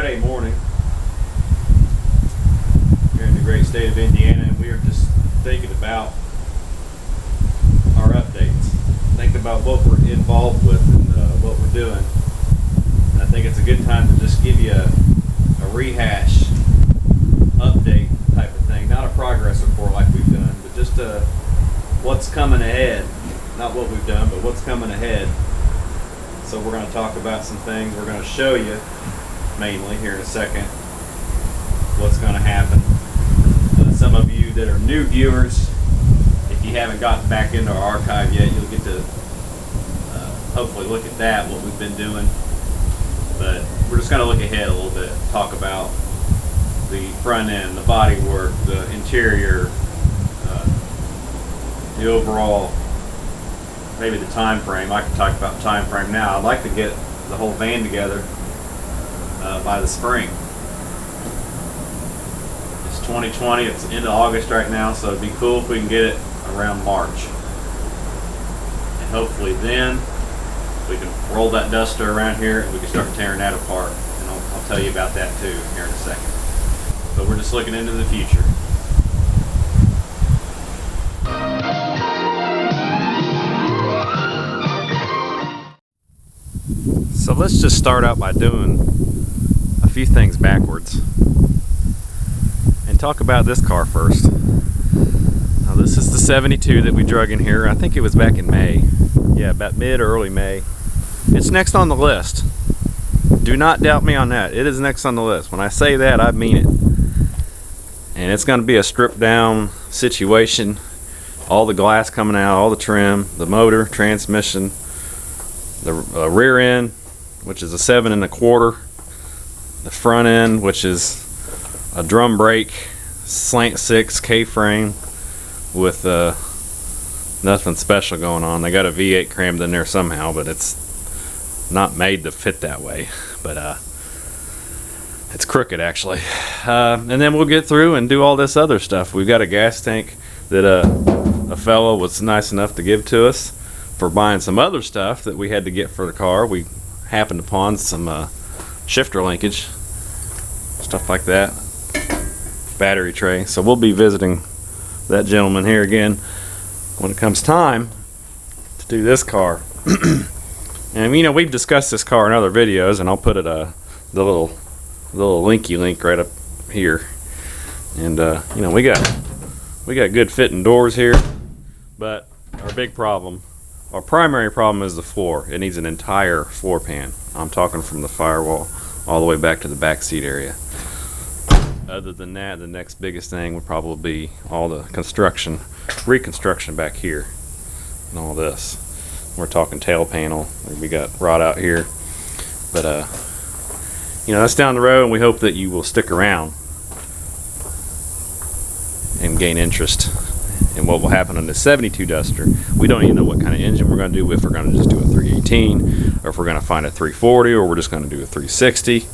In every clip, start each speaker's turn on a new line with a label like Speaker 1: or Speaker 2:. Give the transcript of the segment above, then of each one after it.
Speaker 1: Friday morning here in the great state of Indiana, and we are just thinking about our updates, thinking about what we're involved with and what we're doing. And I think it's a good time to just give you a rehash update type of thing, not a progress report like we've done, but just what's coming ahead. Not what we've done, but what's coming ahead. So we're going to talk about some things. We're going to show you, mainly here in a second, what's going to happen. Some of you that are new viewers, if you haven't gotten back into our archive yet, you'll get to hopefully look at that, what we've been doing. But we're just going to look ahead a little bit, talk about the front end, the body work, the interior, the overall, maybe the time frame. I can talk about the time frame now. I'd like to get the whole van together by the spring. It's 2020, it's into August right now, so it'd be cool if we can get it around March. And hopefully then we can roll that duster around here and we can start tearing that apart. And I'll tell you about that too here in a second. But we're just looking into the future. So let's just start out by doing a few things backwards and talk about this car first. Now this is the 72 that we drug in here. I think it was back in May. Yeah, about mid or early May. It's next on the list. Do not doubt me on that. It is next on the list. When I say that, I mean it. And it's going to be a stripped down situation. All the glass coming out, all the trim, the motor, transmission, the rear end, which is a 7 1/4, the front end, which is a drum brake slant 6 K-frame with nothing special going on. They got a V8 crammed in there somehow, but it's not made to fit that way. But it's crooked actually. And then we'll get through and do all this other stuff. We've got a gas tank that a fellow was nice enough to give to us for buying some other stuff that we had to get for the car. We happened upon some shifter linkage, stuff like that, battery tray. So we'll be visiting that gentleman here again when it comes time to do this car. And you know, we've discussed this car in other videos, and I'll put it the little linky link right up here. And you know, we got good fitting doors here, but our big problem, our primary problem, is the floor. It needs an entire floor pan. I'm talking from the firewall all the way back to the back seat area. Other than that, the next biggest thing would probably be all the reconstruction back here and all this. We're talking tail panel. We got rod out here, but you know, that's down the road, and we hope that you will stick around and gain interest in what will happen on the 72 Duster. We don't even know what kind of engine we're going to do, if we're going to just do a 318, or if we're going to find a 340, or we're just going to do a 360.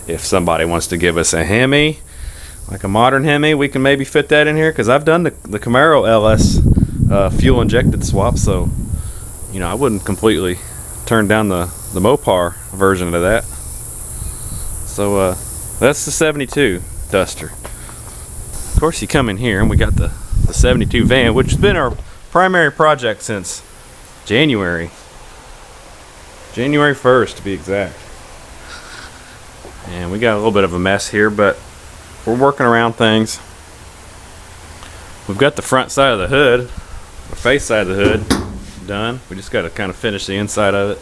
Speaker 1: If somebody wants to give us a Hemi, like a modern Hemi, we can maybe fit that in here, because I've done the Camaro LS fuel injected swap, so you know, I wouldn't completely turn down the Mopar version of that. So that's the 72 Duster. Of course, you come in here and we got the 72 van, which has been our primary project since January 1st to be exact. And we got a little bit of a mess here, but we're working around things. We've got the front side of the hood, the face side of the hood done. We just got to kind of finish the inside of it.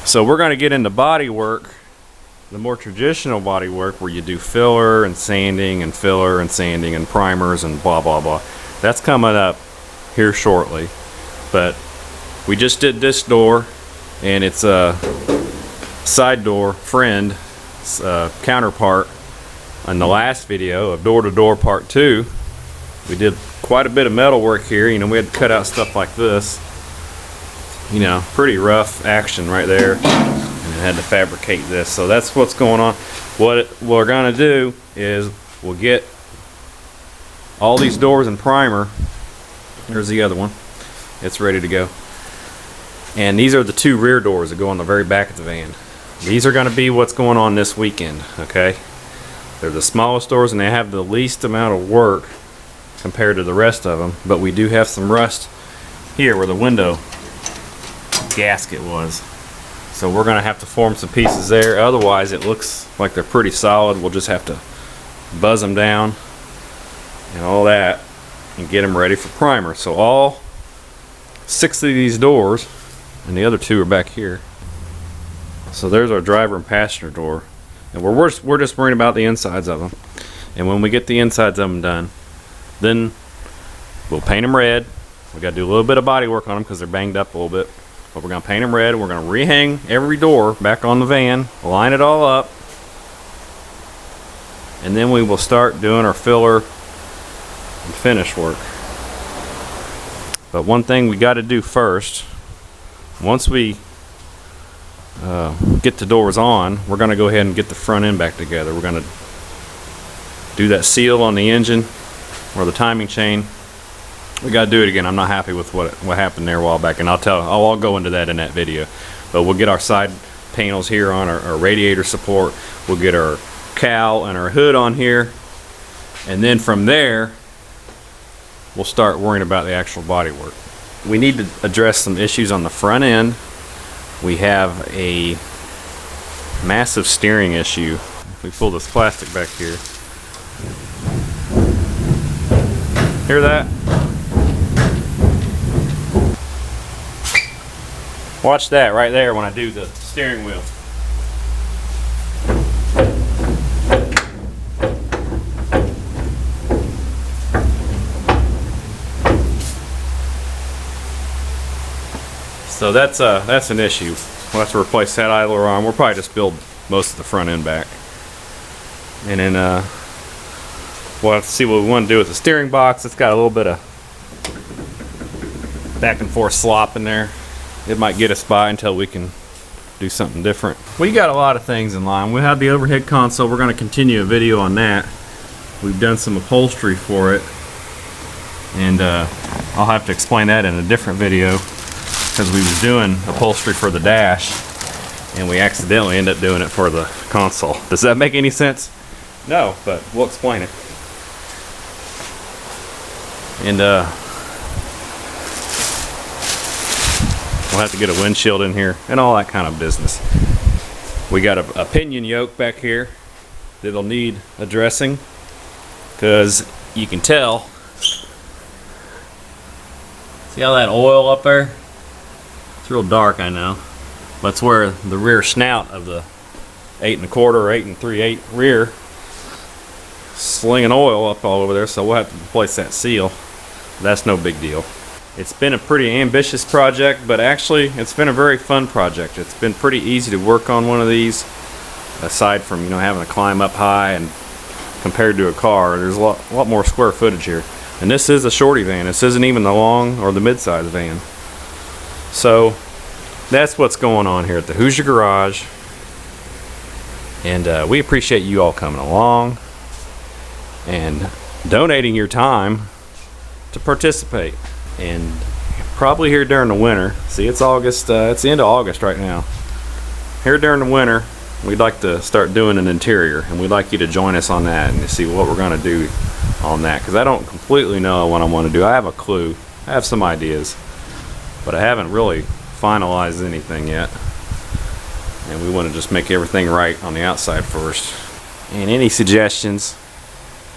Speaker 1: So we're going to get into body work, the more traditional body work, where you do filler and sanding and filler and sanding and primers and blah blah blah. That's coming up here shortly. But we just did this door, and it's a side door friend counterpart on the last video of door to door part 2. We did quite a bit of metal work here. You know, we had to cut out stuff like this. You know, pretty rough action right there, and had to fabricate this. So that's what's going on. What we're gonna do is we'll get all these doors and primer. There's the other one. It's ready to go. And these are the 2 rear doors that go on the very back of the van. These are going to be what's going on this weekend, okay? They're the smallest doors and they have the least amount of work compared to the rest of them, but we do have some rust here where the window gasket was. So we're going to have to form some pieces there. Otherwise it looks like they're pretty solid. We'll just have to buzz them down and all that and get them ready for primer. So all 6 of these doors, and the other 2 are back here. So there's our driver and passenger door, and we're just worrying about the insides of them. And when we get the insides of them done, then we'll paint them red. We got to do a little bit of body work on them because they're banged up a little bit. But we're going to paint them red. We're going to rehang every door back on the van, line it all up, and then we will start doing our filler and finish work. But one thing we got to do first, once we get the doors on, we're going to go ahead and get the front end back together. We're going to do that seal on the engine or the timing chain. We got to do it again. I'm not happy with what happened there a while back, and I'll go into that in that video. But we'll get our side panels here on our radiator support. We'll get our cowl and our hood on here, and then from there we'll start worrying about the actual body work. We need to address some issues on the front end. We have a massive steering issue. If we pull this plastic back here, hear that? Watch that right there when I do the steering wheel. So that's an issue. We'll have to replace that idler arm. We'll probably just build most of the front end back. And then we'll have to see what we want to do with the steering box. It's got a little bit of back and forth slop in there. It might get us by until we can do something different. We got a lot of things in line. We have the overhead console. We're going to continue a video on that. We've done some upholstery for it, and I'll have to explain that in a different video because we was doing upholstery for the dash and we accidentally ended up doing it for the console. Does that make any sense? No, but we'll explain it. And we'll have to get a windshield in here and all that kind of business. We got a pinion yoke back here that'll need addressing because you can tell. See all that oil up there? It's real dark, I know. That's where the rear snout of the 8 1/4 or 8 3/8 rear slinging oil up all over there, so we'll have to replace that seal. That's no big deal. It's been a pretty ambitious project, but actually it's been a very fun project. It's been pretty easy to work on one of these, aside from, you know, having to climb up high, and compared to a car, there's a lot more square footage here. And this is a shorty van. This isn't even the long or the mid-size van. So that's what's going on here at the Hoosier Garage. And we appreciate you all coming along and donating your time to participate. And probably here during the winter, see, it's August, it's the end of August right now. Here during the winter, we'd like to start doing an interior, and we'd like you to join us on that and to see what we're going to do on that, because I don't completely know what I want to do. I have a clue, I have some ideas, but I haven't really finalized anything yet, and we want to just make everything right on the outside first. And any suggestions,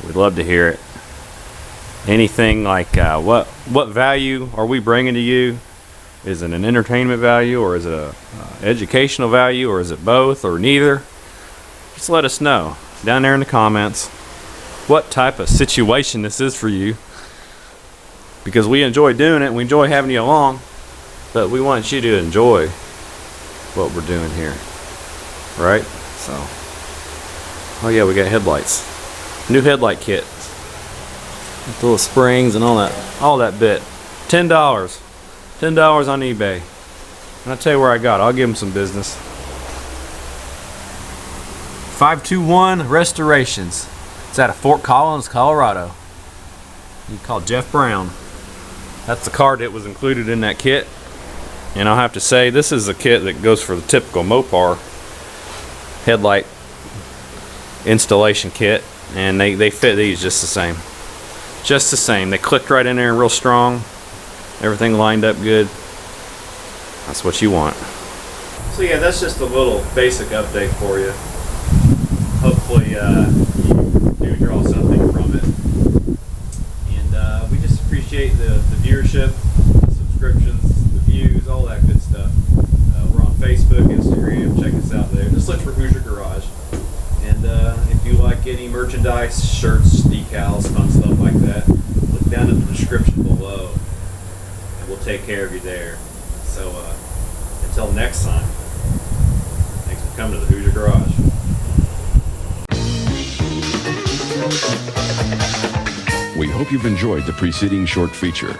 Speaker 1: we'd love to hear it. Anything like what value are we bringing to you? Is it an entertainment value, or is it a educational value, or is it both, or neither? Just let us know down there in the comments what type of situation this is for you, because we enjoy doing it, we enjoy having you along, but we want you to enjoy what we're doing here, right? So, oh yeah, we got headlights, new headlight kit with little springs and all that bit. $10 on eBay. And I'll tell you where I got it. I'll give them some business. 521 Restorations. It's out of Fort Collins, Colorado. You can call Jeff Brown. That's the card that was included in that kit. And I'll have to say, this is a kit that goes for the typical Mopar. headlight installation kit, and they fit these just the same. Just the same. They clicked right in there real strong. Everything lined up good. That's what you want. So yeah, that's just a little basic update for you. Hopefully you do draw something from it. And we just appreciate the viewership, the subscriptions, the views, all that good stuff. We're on Facebook, Instagram. Check us out there. Just look for Hoosier Garage. And if you like any merchandise, shirts, decals, fun stuff like that, look down in the description below, and we'll take care of you there. So until next time, thanks for coming to the Hoosier Garage.
Speaker 2: We hope you've enjoyed the preceding short feature.